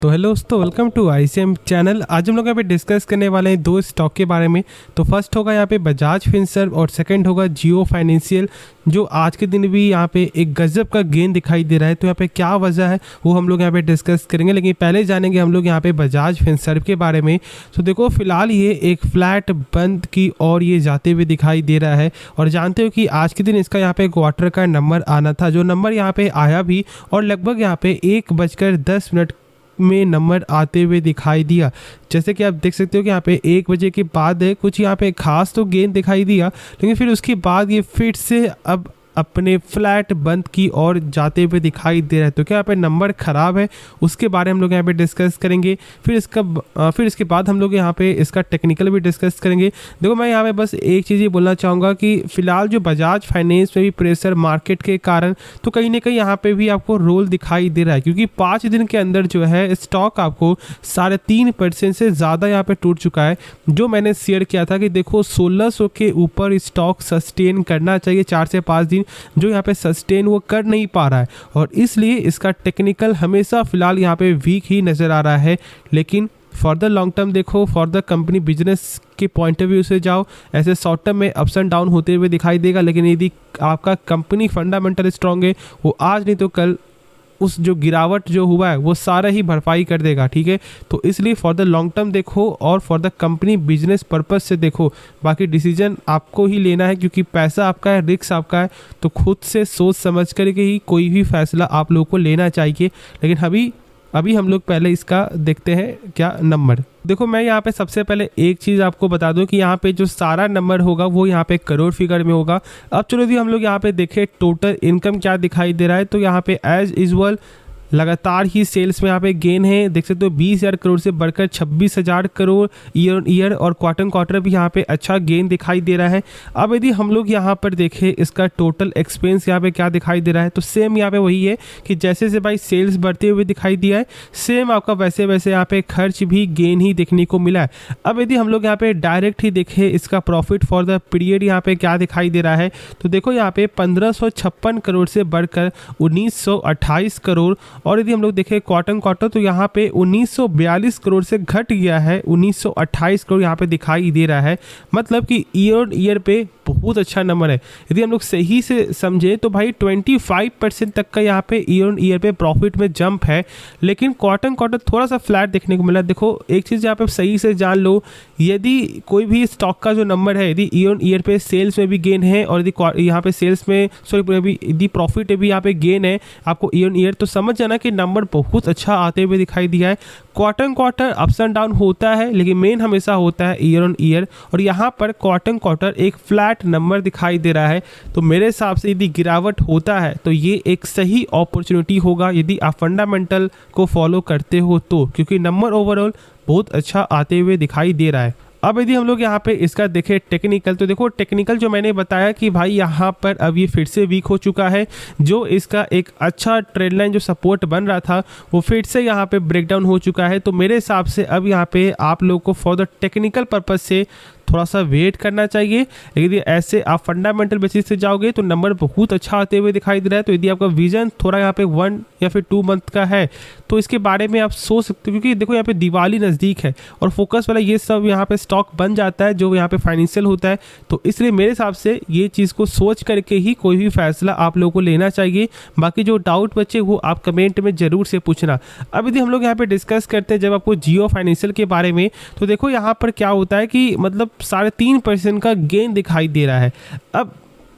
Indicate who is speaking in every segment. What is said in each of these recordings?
Speaker 1: तो हेलो दोस्तों, welcome to ICM channel. आज हम लोग यहाँ पे डिस्कस करने वाले हैं दो स्टॉक के बारे में। तो फर्स्ट होगा यहाँ पे बजाज फिनसर्व और सेकंड होगा जियो फाइनेंशियल, जो आज के दिन भी यहाँ पे एक गजब का गेन दिखाई दे रहा है। तो यहाँ पे क्या वजह है वो हम लोग यहाँ पे डिस्कस करेंगे, लेकिन पहले जानेंगे हम लोग यहाँ पे बजाज फिनसर्व के बारे में। तो देखो फिलहाल ये एक फ्लैट बंद की और ये जाते हुए दिखाई दे रहा है, और जानते हो कि आज के दिन इसका यहाँ पे क्वार्टर का नंबर आना था, जो नंबर यहाँ पे आया भी, और लगभग यहाँ पे 1:10 में नंबर आते हुए दिखाई दिया। जैसे कि आप देख सकते हो कि यहाँ पे 1 बजे के बाद है, कुछ यहाँ पे खास तो गेन दिखाई दिया, लेकिन फिर उसके बाद ये फिर से अब अपने फ्लैट बंद की ओर जाते हुए दिखाई दे रहा है। तो क्या यहाँ पे नंबर ख़राब है, उसके बारे में हम लोग यहाँ पे डिस्कस करेंगे। फिर इसके बाद हम लोग यहाँ पे इसका टेक्निकल भी डिस्कस करेंगे। देखो मैं यहाँ पे बस एक चीज़ ये बोलना चाहूँगा कि फ़िलहाल जो बजाज फाइनेंस में भी प्रेशर मार्केट के कारण तो कहीं ना कहीं यहाँ पे भी आपको रोल दिखाई दे रहा है, क्योंकि 5 दिन के अंदर जो है स्टॉक आपको 3.5% से ज़्यादा यहाँ पे टूट चुका है। जो मैंने शेयर किया था कि देखो 1600 के ऊपर स्टॉक सस्टेन करना चाहिए 4 से 5 दिन, जो यहाँ पे सस्टेन वो कर नहीं पा रहा है, और इसलिए इसका टेक्निकल हमेशा फिलहाल यहाँ पे वीक ही नज़र आ रहा है। लेकिन फॉर द लॉन्ग टर्म देखो, फॉर द कंपनी बिजनेस के पॉइंट ऑफ व्यू से जाओ, ऐसे शॉर्ट टर्म में अप्स एंड डाउन होते हुए दिखाई देगा, लेकिन यदि आपका कंपनी फंडामेंटल स्ट्रॉन्ग है, वो आज नहीं तो कल उस जो गिरावट जो हुआ है वो सारा ही भरपाई कर देगा। ठीक है, तो इसलिए फॉर द लॉन्ग टर्म देखो और for the company business purpose से देखो। बाकी डिसीजन आपको ही लेना है, क्योंकि पैसा आपका है, रिस्क आपका है, तो खुद से सोच समझ करके ही कोई भी फैसला आप लोगों को लेना चाहिए। लेकिन अभी हम लोग पहले इसका देखते हैं क्या नंबर। देखो मैं यहाँ पे सबसे पहले एक चीज़ आपको बता दूं कि यहाँ पे जो सारा नंबर होगा वो यहाँ पे करोड़ फिगर में होगा। अब चलो यदि हम लोग यहाँ पे देखें टोटल इनकम क्या दिखाई दे रहा है, तो यहाँ पे एज यूजुअल लगातार ही सेल्स में यहाँ पे गेन है। देख सकते हो 20,000 करोड़ से बढ़कर 26,000 करोड़ ईयर ऑन ईयर, और क्वार्टर भी यहाँ पे अच्छा गेन दिखाई दे रहा है। अब यदि हम लोग यहाँ पर देखें इसका टोटल एक्सपेंस यहाँ पे क्या दिखाई दे रहा है, तो सेम यहाँ पे वही है कि जैसे से भाई सेल्स बढ़ते हुए दिखाई दिया है, सेम आपका वैसे वैसे यहाँ पे खर्च भी गेन ही देखने को मिला है। अब यदि हम लोग यहाँ पे डायरेक्ट ही देखें इसका प्रॉफिट फॉर द पीरियड यहाँ पे क्या दिखाई दे रहा है, तो देखो यहाँ पे 1556 करोड़ से बढ़कर 1928 करोड़, और यदि हम लोग देखें क्वार्टर तो यहाँ पे 1942 करोड़ से घट गया है, 1928 करोड़ यहाँ पे दिखाई दे रहा है। मतलब कि ईयर ईयर पे बहुत अच्छा नंबर है। यदि हम लोग सही से समझे तो भाई 25% तक का यहाँ पे ईयर ऑन ईयर पे प्रॉफिट में जंप है, लेकिन क्वार्टर थोड़ा सा फ्लैट देखने को मिला। देखो एक चीज़ यहाँ पे सही से जान लो, यदि कोई भी स्टॉक का जो नंबर है, यदि ईयर ऑन ईयर पे सेल्स में भी गेन है, और यदि यहाँ पे सेल्स में यदि प्रॉफिट में भी यहाँ पे गेन है आपको ईयर ऑन ईयर, तो समझ जाना कि नंबर बहुत अच्छा आते हुए दिखाई दिया है। क्वार्टर अप्स एंड डाउन होता है, लेकिन मेन हमेशा होता है ईयर ऑन ईयर, और यहाँ पर क्वार्टर एक फ्लैट नंबर दिखाई दे रहा है। तो मेरे हिसाब से यदि गिरावट होता है तो ये एक सही अपॉर्चुनिटी होगा यदि आप फंडामेंटल को फॉलो करते हो तो, क्योंकि नंबर ओवरऑल बहुत अच्छा आते हुए दिखाई दे रहा है। अब यदि हम लोग यहाँ पे इसका देखें टेक्निकल, तो देखो टेक्निकल जो मैंने बताया कि भाई यहाँ पर अब ये फिर से वीक हो चुका है। जो इसका एक अच्छा ट्रेंड लाइन जो सपोर्ट बन रहा था वो फिर से यहाँ पे ब्रेकडाउन हो चुका है। तो मेरे हिसाब से अब यहाँ पे आप लोग को फॉर द टेक्निकल पर्पज से थोड़ा सा वेट करना चाहिए। लेकिन यदि ऐसे आप फंडामेंटल बेसिस से जाओगे तो नंबर बहुत अच्छा आते हुए दिखाई दे रहा है। तो यदि आपका विजन थोड़ा यहाँ पे 1 या फिर 2 मंथ का है तो इसके बारे में आप सोच सकते हो, क्योंकि देखो यहाँ पे दिवाली नज़दीक है और फोकस वाला ये सब यहाँ पे स्टॉक बन जाता है जो यहाँ पे फाइनेंशियल होता है। तो इसलिए मेरे हिसाब से ये चीज़ को सोच करके ही कोई भी फैसला आप लोगों को लेना चाहिए। बाकी जो डाउट बचे वो आप कमेंट में ज़रूर से पूछना। अब यदि हम लोग यहाँ पे डिस्कस करते हैं जब आपको जियो फाइनेंशियल के बारे में, तो देखो यहाँ पर क्या होता है कि मतलब 3.5% का गेन दिखाई दे रहा है। अब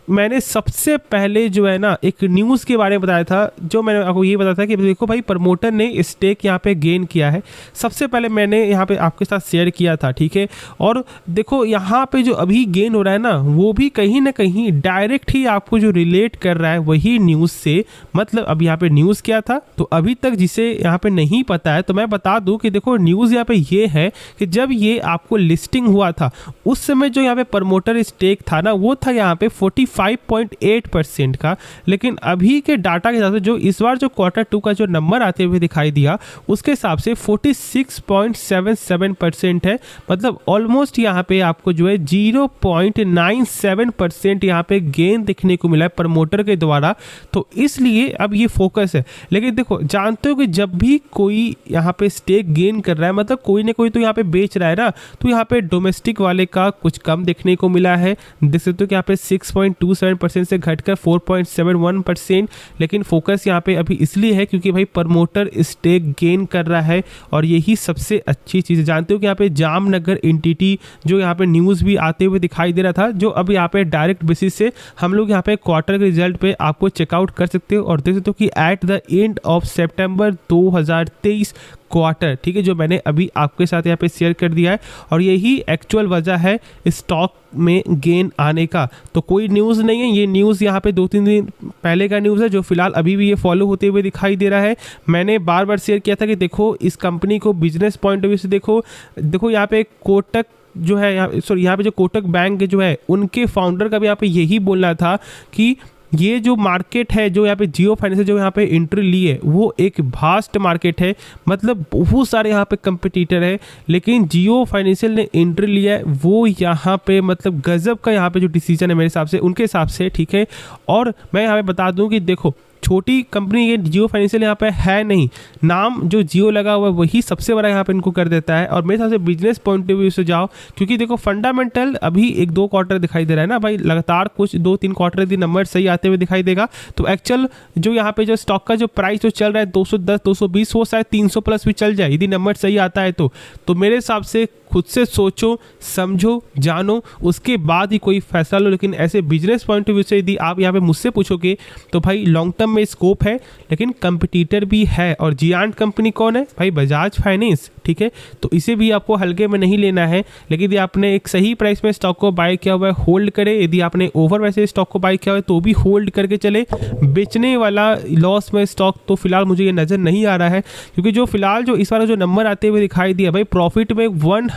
Speaker 1: मैंने सबसे पहले जो है ना एक न्यूज़ के बारे में बताया था, जो मैंने आपको ये बताया था कि देखो भाई प्रमोटर ने स्टेक यहाँ पे गेन किया है। सबसे पहले मैंने यहाँ पे आपके साथ शेयर किया था, ठीक है। और देखो यहाँ पे जो अभी गेन हो रहा है ना, वो भी कहीं ना कहीं डायरेक्ट ही आपको जो रिलेट कर रहा है वही न्यूज़ से। मतलब अब यहाँ पे न्यूज़ क्या था, तो अभी तक जिसे यहाँ पे नहीं पता है तो मैं बता दूँ कि देखो न्यूज़ यहाँ पे ये है कि जब ये आपको लिस्टिंग हुआ था उस समय जो यहाँ पे प्रमोटर स्टेक था ना, वो था यहाँ पे 45 45.8% का। लेकिन अभी के डाटा के हिसाब से जो इस बार जो Q2 का जो नंबर आते हुए दिखाई दिया उसके हिसाब से 46.77% है। मतलब ऑलमोस्ट यहाँ पे आपको जो है 0.97% यहाँ पे गेन देखने को मिला है प्रमोटर के द्वारा। तो इसलिए अब ये फोकस है। लेकिन देखो जानते हो कि जब भी कोई यहाँ पे स्टेक गेन कर रहा है मतलब कोई ना कोई तो यहाँ पे बेच रहा है ना, तो यहाँ पे डोमेस्टिक वाले का कुछ कम देखने को मिला है। देख सकते हो कि यहाँ पे 6.27% से घटकर 4.71%। लेकिन फोकस यहाँ पे अभी इसलिए है क्योंकि भाई प्रमोटर स्टेक गेन कर रहा है और यही सबसे अच्छी चीज़ है। जानते हो कि यहाँ पे जामनगर एंटिटी जो यहाँ पे न्यूज़ भी आते हुए दिखाई दे रहा था, जो अब यहाँ पे डायरेक्ट बेसिस से हम लोग यहाँ पे क्वार्टर के रिजल्ट पे आपको चेकआउट कर सकते हो और देख सकते हो कि at the end of September 2023 quarter, ठीक है, जो मैंने अभी आपके साथ यहाँ पे शेयर कर दिया है और यही एक्चुअल वजह है स्टॉक में गेन आने का। तो कोई न्यूज़ नहीं है, ये न्यूज़ यहाँ पे 2-3 दिन पहले का न्यूज़ है जो फिलहाल अभी भी ये फॉलो होते हुए दिखाई दे रहा है। मैंने बार बार शेयर किया था कि देखो इस कंपनी को बिजनेस पॉइंट ऑफ व्यू से देखो यहाँ पे कोटक जो है यहाँ पे जो कोटक बैंक जो है उनके फाउंडर का भी यहाँ पे यही बोलना था कि ये जो मार्केट है जो यहाँ पे जियो फाइनेंस जो यहाँ पे एंट्री ली है वो एक वास्ट मार्केट है। मतलब बहुत सारे यहाँ पे कंपटीटर है, लेकिन जियो फाइनेंशियल ने एंट्री लिया है वो यहाँ पे मतलब गजब का यहाँ पे जो डिसीजन है मेरे हिसाब से उनके हिसाब से, ठीक है। और मैं यहाँ पे बता दूँ कि देखो छोटी कंपनी ये जियो फाइनेंशियल यहाँ पे है नहीं, नाम जो जियो लगा हुआ है वही सबसे बड़ा यहाँ पे इनको कर देता है। और मेरे हिसाब से बिजनेस पॉइंट ऑफ व्यू से जाओ क्योंकि देखो फंडामेंटल अभी 1-2 क्वार्टर दिखाई दे रहा है ना भाई, लगातार कुछ 2-3 क्वार्टर यदि नंबर सही आते हुए दिखाई देगा तो एक्चुअल जो यहाँ पे जो स्टॉक का जो प्राइस जो चल रहा है 210-220 हो शायद 300 प्लस भी चल जाए यदि नंबर सही आता है तो मेरे हिसाब से खुद से सोचो समझो जानो उसके बाद ही कोई फैसला लो। लेकिन ऐसे बिजनेस पॉइंट ऑफ व्यू से यदि आप यहाँ पे मुझसे पूछोगे तो भाई लॉन्ग टर्म में स्कोप है, लेकिन कंपटीटर भी है। और जियांट कंपनी कौन है भाई? बजाज फाइनेंस, ठीक है। तो इसे भी आपको हल्के में नहीं लेना है। लेकिन यदि आपने एक सही प्राइस में स्टॉक को बाय किया हुआ है होल्ड करे, यदि आपने ओवर वैसे स्टॉक को बाय किया हुआ है तो भी होल्ड करके चले। बेचने वाला लॉस में स्टॉक तो फिलहाल मुझे ये नज़र नहीं आ रहा है क्योंकि जो फिलहाल जो इस बार जो नंबर आते हुए दिखाई दिया भाई प्रॉफिट में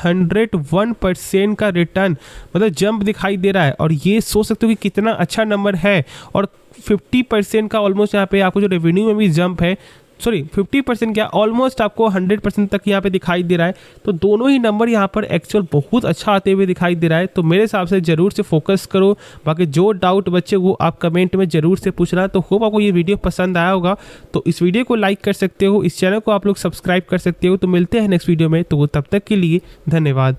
Speaker 1: 101% का रिटर्न मतलब जंप दिखाई दे रहा है। और ये सोच सकते हो कि कितना अच्छा नंबर है। और 50% का ऑलमोस्ट यहाँ पे आपको जो रेवेन्यू में भी जंप है, सॉरी 50% क्या ऑलमोस्ट आपको 100% तक यहाँ पे दिखाई दे रहा है। तो दोनों ही नंबर यहाँ पर एक्चुअल बहुत अच्छा आते हुए दिखाई दे रहा है। तो मेरे हिसाब से ज़रूर से फोकस करो। बाकी जो डाउट बच्चे वो आप कमेंट में ज़रूर से पूछना। तो होप आपको ये वीडियो पसंद आया होगा। तो इस वीडियो को लाइक कर सकते हो, इस चैनल को आप लोग सब्सक्राइब कर सकते हो। तो मिलते हैं नेक्स्ट वीडियो में, तो तब तक के लिए धन्यवाद।